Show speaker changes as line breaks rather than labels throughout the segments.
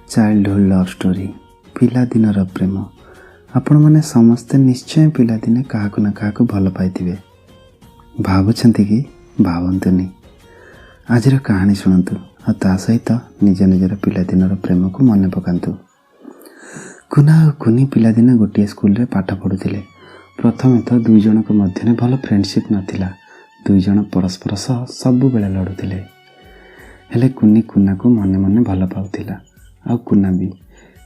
Childhood love story पिलादिनर प्रेम आपण मैंने समस्ते निश्चय पिलादिने क्या ना क्या भल पाइथिबे। भावुंट कि भावतुनि आज कहानी शुणु और ता सहित निज निजर पिलादिनर प्रेम को मन पकातु। कुना और कुनी पिलादिने गोटे स्कूल रे पाठ पढ़ुथिले। प्रथमे तो दुई जन मध्य भल फ्रेंडशिप नथिला। दुई जन परस्पर सह सबु बेले लड़ुथिले। हेले कुनी कुना को मने मने भल पाउथिला आ कुना भी।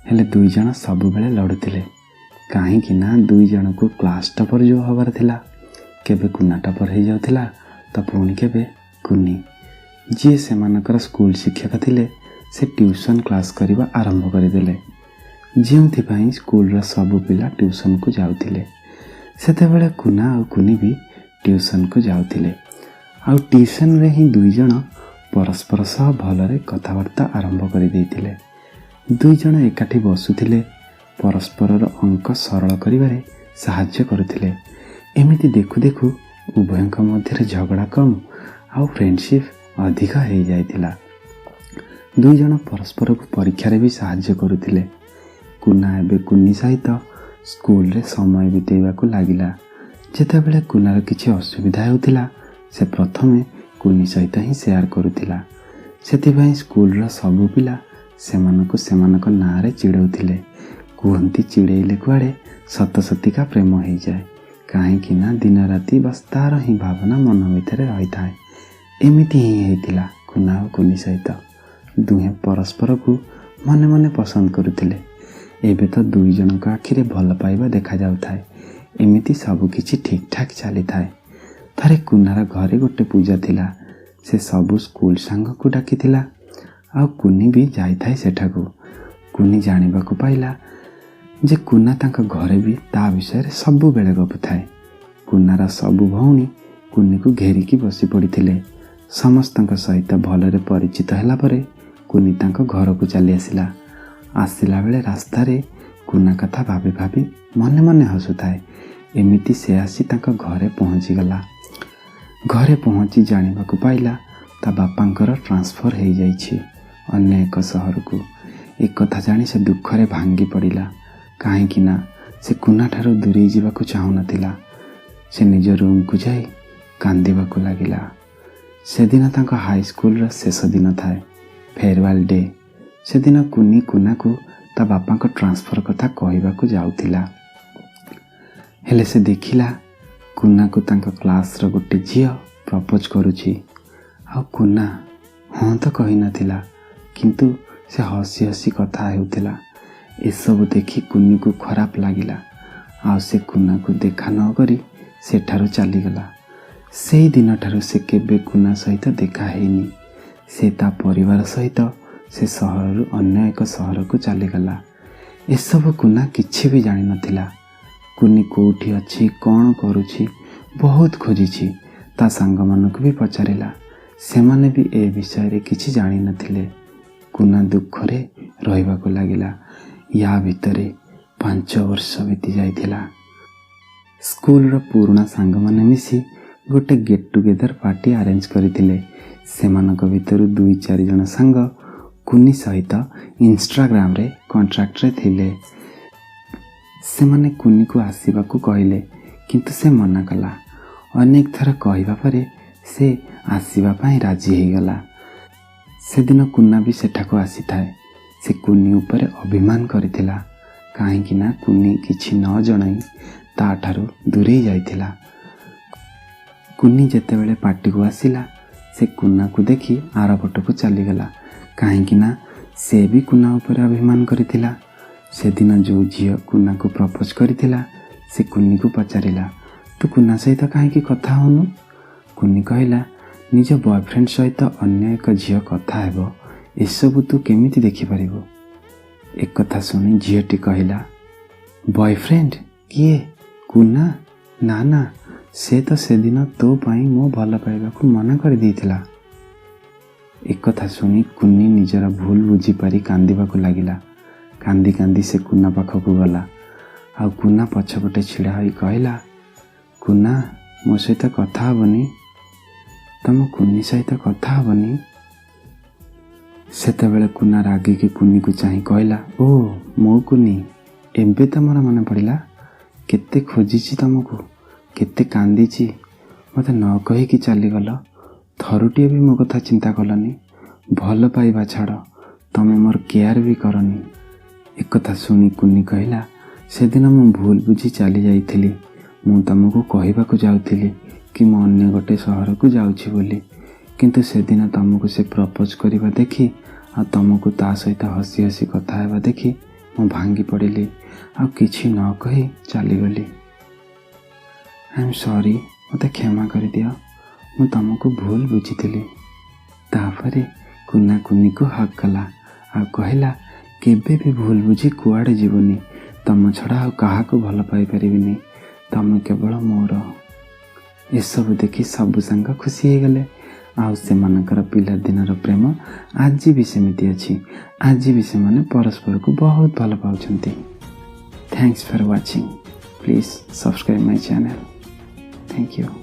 हेले दुई जन सबु बेले लड़ुथिले कहीं ना दुई जन को क्लास टपर जो हबार थिला। केबे कुना टपर हो जाउथिला तो पुणी केबे कुनी जी से मानकर स्कूल शिक्षक थिले से ट्यूशन क्लास करवा आरंभ करदेले। जो स्कूल सबु पिला ट्यूशन को जाउथिले सेतेबेले कुना और कुनी भी ट्यूशन को जाउथिले। आ ट्यूशन रे ही दुई जन परस्पर सह भलरे कथबार्ता आरंभ कर देइथिले। दुई जन एकाठी बसुथिले परस्पर अंक सरल करिवारे साहाय्य करुथिले। एमिति देखु देखु उभयंक मध्य झगड़ा कम आउ फ्रेंडशिप अधिक हो जाइथिला। दुई जन परस्पर को परीक्षा रे भी साहाय्य करुथिले। कुना एबे कुनी सहित स्कूल रे समय बितेइबाकू लागिला। जेतेबेले कुनार किछि असुविधा हेउथिला से प्रथमे कुनी सहित ही शेयर करुथिला। सेथिबाई स्कूल रा सबु पिला सेमानकु सेमानक नारे चिड़ौथिले। कुहंती चिड़ेइले कुआड़े सत सतिका प्रेम हो जाए कहीं ना दिन राति बस तार ही भावना मन भितर रही थाए। एमिति ही हेतिला कुना और कुनी सहित। दुहे परस्पर को मने मने पसंद करुथिले। एबे तो दुई जनक आखिरे भल पाइबा देखा जाउथाए। एमिति सब किछि ठीक ठाक चली थाए। थरे कुनार घरे गोटे पूजा थिला। से सबु स्कूल सांग को डाकिथिला आ कुनी भी जाई थाए सेठाकू। कुनी जानिबाकू पाइला जे कुना तांका घरे भी ता विषय रे सबु बेले गपुथाए। कुनार सबु भौणी कुनी को घेरिकी बसी पड़िथिले। समस्तक सहित भलरे परिचित हैला परे कुनी तांका घर को चली आसिला। आसिला बेले रास्ता रे कुना कथा भाबी भाबी मने मने हसुथाए। एमिति से आसी तांका घरे पहुँची गला। घरे पहुँची जानिबाकू पाइला ता बापांकर ट्रांसफर हो जाइछि अन्य एक सहर को। एक कथा जानी से दुखरे भांगी पड़िला कहीं ना से कुना ठारो दूरी जावाकू चाहू नथिला। से निज रूम को जाई कांदिबाकू लागिला। से दिन तांका हाई स्कूल रा शेष दिन थाए फेयरवेल डे। से दिन कुनी कुना को ता बापा को ट्रांसफर कथा कहबाकू जाउथिला। हेले से देखिला कुना को तांका क्लास रो गोटे झियो प्रपोज करुछि। आ कुना हाँ तो कही नथिला किंतु से हसी हसी कथा हेउथिला। ए सब देखि कुनी को खराब लागिला। आ से कुना को देखा न करी सेठारो चली गला। से दिन ठारो से केबे कुना सहित देखा हेनी। से ता परिवार सहित से सहर अन्य एक सहर को चली गला। ए सब कुना किछि भी जानि नथिला। कुनी कोठी अछि कौन करुछि बहुत खोजिछि। ता सांग मानक भी पचारिला सेमाने भी ए विषय रे किछि जानि नथिले। कुना दुखरे रहिबाकू लागिला। या भितरे 5 वर्ष बीती जाइथिला। स्कूल रो पुराना सांग माने मिसी गोटे गेट टुगेदर पार्टी अरेंज करिथिले। सेमानक भितरु 2-4 जन सांग कुनी सहित इंस्टाग्राम रे कॉन्ट्रैक्ट रे थिले। सेमाने कुनी को आसीबाकू कहिले किंतु से मना कला। अनेक थर कहबा परे से आसीबा पई राजी हो गला। से दिन कुना भी सेठाको आसी थाए। से कुनी ऊपर अभिमान करिथिला कहीं ना कुनी किछि न जणाई ता ठारू दूरे जाइथिला। कुनी जेतेबेले पार्टी को आसिला से कुना को देखि आर पट को चली गला कहीं ना से भी कुना ऊपर अभिमान करिथिला। से दिन जो झियो कुना को प्रपोज करिथिला से कुनी को पचारिला तू कुना सहित कहीं कथा होनु। कुनी कहला निज बॉयफ्रेंड सहित अन्य एक झियो कथा हेबो एसबू तू केमिति देखि परिबो। एक कथा सुनी झियोटी कहला बॉयफ्रेंड किए कुना ना ना से तो से दिन तो पाई मो भल पाइबाकू मना कर देइथिला। एक कथा सुनी कुनी निजर भूल बुझी पारी कांदिबाकू लागिला। कांदी कांदी से कुना पाखकू गला। आ कुना पछपटे छिड़ा होई कहला कुना मो सहित कथा हबनी तम कुनी सहित कथा हबनी। ସେତେବେଳେ କୁନା ରାଗିକି କୁନିକୁ ଚାହିଁ କହିଲା, ଓ ମୋ କୁନି, ଏବେ ତମର ମନେ ପଡ଼ିଲା? କେତେ ଖୋଜିଛି ତମକୁ, କେତେ କାନ୍ଦିଛି, ମୋତେ ନ କହିକି ଚାଲିଗଲ। ଥରୁଟିଏ ବି ମୋ କଥା ଚିନ୍ତା କଲନି। ଭଲ ପାଇବା ଛାଡ଼, ତମେ ମୋର କେୟାର ବି କରନି। ଏକଥା ଶୁଣି କୁନି କହିଲା, ସେଦିନ ମୁଁ ଭୁଲ ବୁଝି ଚାଲି ଯାଇଥିଲି। ମୁଁ ତମକୁ କହିବାକୁ ଯାଉଥିଲି କି ମୁଁ ଅନ୍ୟ ଗୋଟେ ସହରକୁ ଯାଉଛି ବୋଲି, କିନ୍ତୁ ସେଦିନ ତମକୁ ସେ ପ୍ରପୋଜ କରିବା ଦେଖି ଆଉ ତମକୁ ତା ସହିତ ହସି ହସି କଥା ହେବା ଦେଖି ମୁଁ ଭାଙ୍ଗି ପଡ଼ିଲି ଆଉ କିଛି ନ କହି ଚାଲିଗଲି। ଆଇ ଏମ୍ ସରି, ମୋତେ କ୍ଷମା କରିଦିଅ, ମୁଁ ତମକୁ ଭୁଲ ବୁଝିଥିଲି। ତାପରେ କୁନା କୁନିକୁ ହକ୍ କଲା ଆଉ କହିଲା, କେବେ ବି ଭୁଲ ବୁଝି କୁଆଡ଼େ ଯିବୁନି। ତମ ଛଡ଼ା ଆଉ କାହାକୁ ଭଲ ପାଇପାରିବିନି, ତମେ କେବଳ ମୋର। ଏସବୁ ଦେଖି ସବୁ ସାଙ୍ଗ ଖୁସି ହେଇଗଲେ ଆଉ ସେମାନଙ୍କର ପିଲାଦିନର ପ୍ରେମ ଆଜି ବି ସେମିତି ଅଛି। ଆଜି ବି ସେମାନେ ପରସ୍ପରକୁ ବହୁତ ଭଲ ପାଉଛନ୍ତି। Thanks for watching. Please subscribe my channel. Thank you.